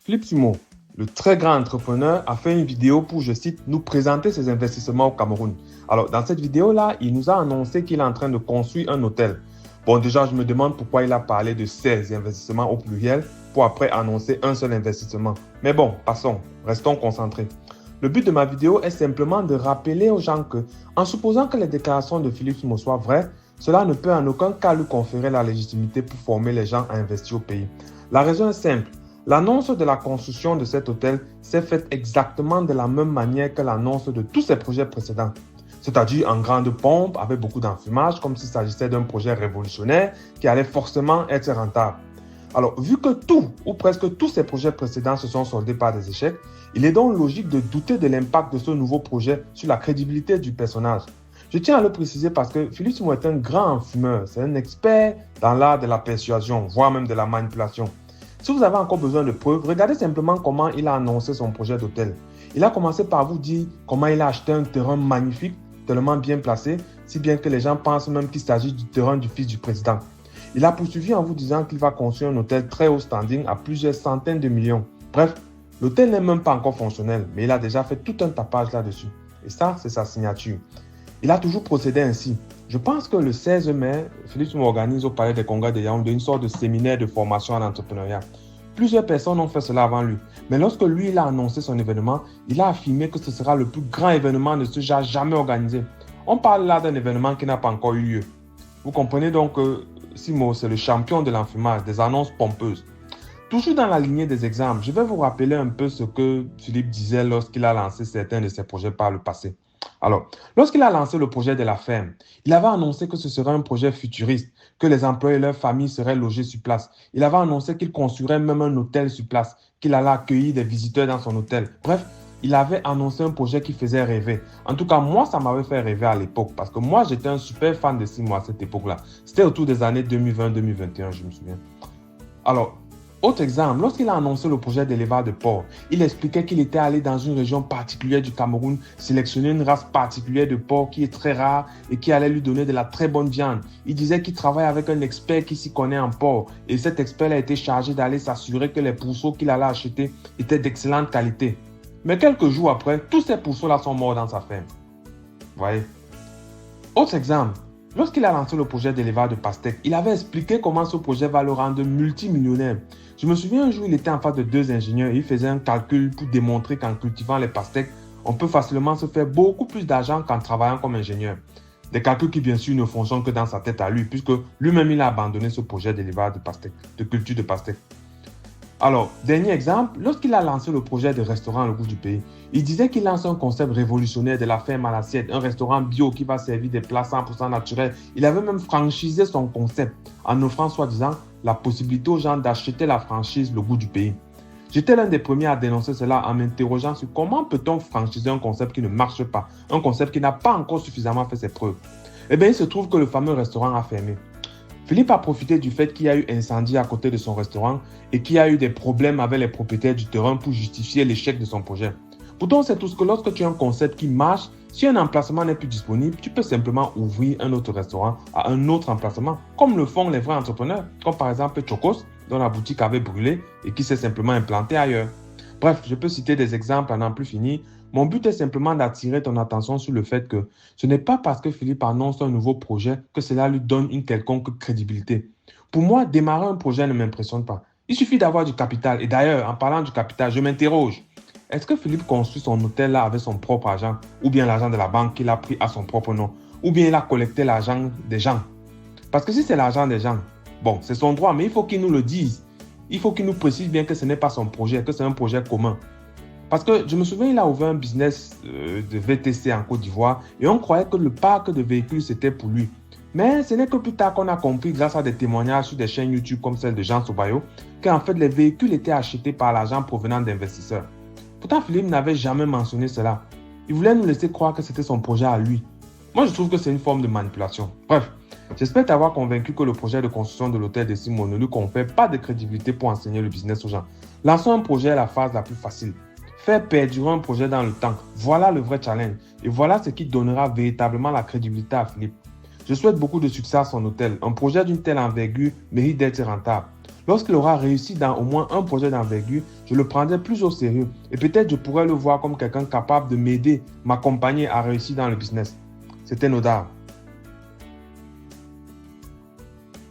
Philippe Simo, le très grand entrepreneur, a fait une vidéo pour, je cite, nous présenter ses investissements au Cameroun. Alors, dans cette vidéo-là, il nous a annoncé qu'il est en train de construire un hôtel. Bon, déjà, je me demande pourquoi il a parlé de ses investissements au pluriel pour après annoncer un seul investissement. Mais bon, passons, restons concentrés. Le but de ma vidéo est simplement de rappeler aux gens que, en supposant que les déclarations de Philippe Simo soient vraies, cela ne peut en aucun cas lui conférer la légitimité pour former les gens à investir au pays. La raison est simple. L'annonce de la construction de cet hôtel s'est faite exactement de la même manière que l'annonce de tous ses projets précédents. C'est-à-dire en grande pompe, avec beaucoup d'enfumage, comme s'il s'agissait d'un projet révolutionnaire qui allait forcément être rentable. Alors, vu que tout, ou presque tous ces projets précédents se sont soldés par des échecs, il est donc logique de douter de l'impact de ce nouveau projet sur la crédibilité du personnage. Je tiens à le préciser parce que Philippe Simo est un grand fumeur, c'est un expert dans l'art de la persuasion, voire même de la manipulation. Si vous avez encore besoin de preuves, regardez simplement comment il a annoncé son projet d'hôtel. Il a commencé par vous dire comment il a acheté un terrain magnifique, tellement bien placé, si bien que les gens pensent même qu'il s'agit du terrain du fils du président. Il a poursuivi en vous disant qu'il va construire un hôtel très haut standing à plusieurs centaines de millions. Bref, l'hôtel n'est même pas encore fonctionnel, mais il a déjà fait tout un tapage là-dessus. Et ça, c'est sa signature. Il a toujours procédé ainsi. Je pense que le 16 mai, Philippe Simo organise au Palais des Congrès de Yaoundé une sorte de séminaire de formation à l'entrepreneuriat. Plusieurs personnes ont fait cela avant lui. Mais lorsque lui, il a annoncé son événement, il a affirmé que ce sera le plus grand événement de ce genre jamais organisé. On parle là d'un événement qui n'a pas encore eu lieu. Vous comprenez donc que Simo, c'est le champion de l'enfumage, des annonces pompeuses. Toujours dans la lignée des exemples, je vais vous rappeler un peu ce que Philippe disait lorsqu'il a lancé certains de ses projets par le passé. Alors, lorsqu'il a lancé le projet de la ferme, il avait annoncé que ce serait un projet futuriste, que les employés et leurs familles seraient logés sur place. Il avait annoncé qu'il construirait même un hôtel sur place, qu'il allait accueillir des visiteurs dans son hôtel. Bref, il avait annoncé un projet qui faisait rêver. En tout cas, moi, ça m'avait fait rêver à l'époque, parce que moi, j'étais un super fan de Simo à cette époque-là. C'était autour des années 2020-2021, je me souviens. Alors, autre exemple, lorsqu'il a annoncé le projet d'élevage de porc, il expliquait qu'il était allé dans une région particulière du Cameroun, sélectionner une race particulière de porc qui est très rare et qui allait lui donner de la très bonne viande. Il disait qu'il travaille avec un expert qui s'y connaît en porc et cet expert a été chargé d'aller s'assurer que les pourceaux qu'il allait acheter étaient d'excellente qualité. Mais quelques jours après, tous ces pourceaux-là sont morts dans sa ferme. Vous voyez? Autre exemple, lorsqu'il a lancé le projet d'élevage de pastèques, il avait expliqué comment ce projet va le rendre multimillionnaire. Je me souviens un jour, il était en face de deux ingénieurs et il faisait un calcul pour démontrer qu'en cultivant les pastèques, on peut facilement se faire beaucoup plus d'argent qu'en travaillant comme ingénieur. Des calculs qui bien sûr ne fonctionnent que dans sa tête à lui, puisque lui-même il a abandonné ce projet d'élevage de pastèques, de culture de pastèques. Alors, dernier exemple, lorsqu'il a lancé le projet de restaurant Le Goût du Pays, il disait qu'il lance un concept révolutionnaire de la ferme à l'assiette, un restaurant bio qui va servir des plats 100% naturels. Il avait même franchisé son concept en offrant soi-disant la possibilité aux gens d'acheter la franchise Le Goût du Pays. J'étais l'un des premiers à dénoncer cela en m'interrogeant sur comment peut-on franchiser un concept qui ne marche pas, un concept qui n'a pas encore suffisamment fait ses preuves. Eh bien, il se trouve que le fameux restaurant a fermé. Philippe a profité du fait qu'il y a eu incendie à côté de son restaurant et qu'il y a eu des problèmes avec les propriétaires du terrain pour justifier l'échec de son projet. Pourtant, on sait tous que lorsque tu as un concept qui marche, si un emplacement n'est plus disponible, tu peux simplement ouvrir un autre restaurant à un autre emplacement, comme le font les vrais entrepreneurs, comme par exemple Chocos, dont la boutique avait brûlé et qui s'est simplement implanté ailleurs. Bref, je peux citer des exemples à n'en plus finir. Mon but est simplement d'attirer ton attention sur le fait que ce n'est pas parce que Philippe annonce un nouveau projet que cela lui donne une quelconque crédibilité. Pour moi, démarrer un projet ne m'impressionne pas. Il suffit d'avoir du capital. Et d'ailleurs, en parlant du capital, je m'interroge. Est-ce que Philippe construit son hôtel là avec son propre argent ou bien l'argent de la banque qu'il a pris à son propre nom ou bien il a collecté l'argent des gens? Parce que si c'est l'argent des gens, bon, c'est son droit, mais il faut qu'il nous le dise. Il faut qu'il nous précise bien que ce n'est pas son projet, que c'est un projet commun. Parce que je me souviens, il a ouvert un business de VTC en Côte d'Ivoire et on croyait que le parc de véhicules, c'était pour lui. Mais ce n'est que plus tard qu'on a compris, grâce à des témoignages sur des chaînes YouTube comme celle de Jean Sobayo, qu'en fait, les véhicules étaient achetés par l'argent provenant d'investisseurs. Pourtant, Philippe n'avait jamais mentionné cela. Il voulait nous laisser croire que c'était son projet à lui. Moi, je trouve que c'est une forme de manipulation. Bref, j'espère t'avoir convaincu que le projet de construction de l'hôtel de Simo ne lui confère pas de crédibilité pour enseigner le business aux gens. Lançons un projet à la phase la plus facile. Faire perdurer un projet dans le temps, voilà le vrai challenge. Et voilà ce qui donnera véritablement la crédibilité à Philippe. Je souhaite beaucoup de succès à son hôtel. Un projet d'une telle envergure mérite d'être rentable. Lorsqu'il aura réussi dans au moins un projet d'envergure, je le prendrai plus au sérieux et peut-être je pourrais le voir comme quelqu'un capable de m'aider, m'accompagner à réussir dans le business. C'était Nodar.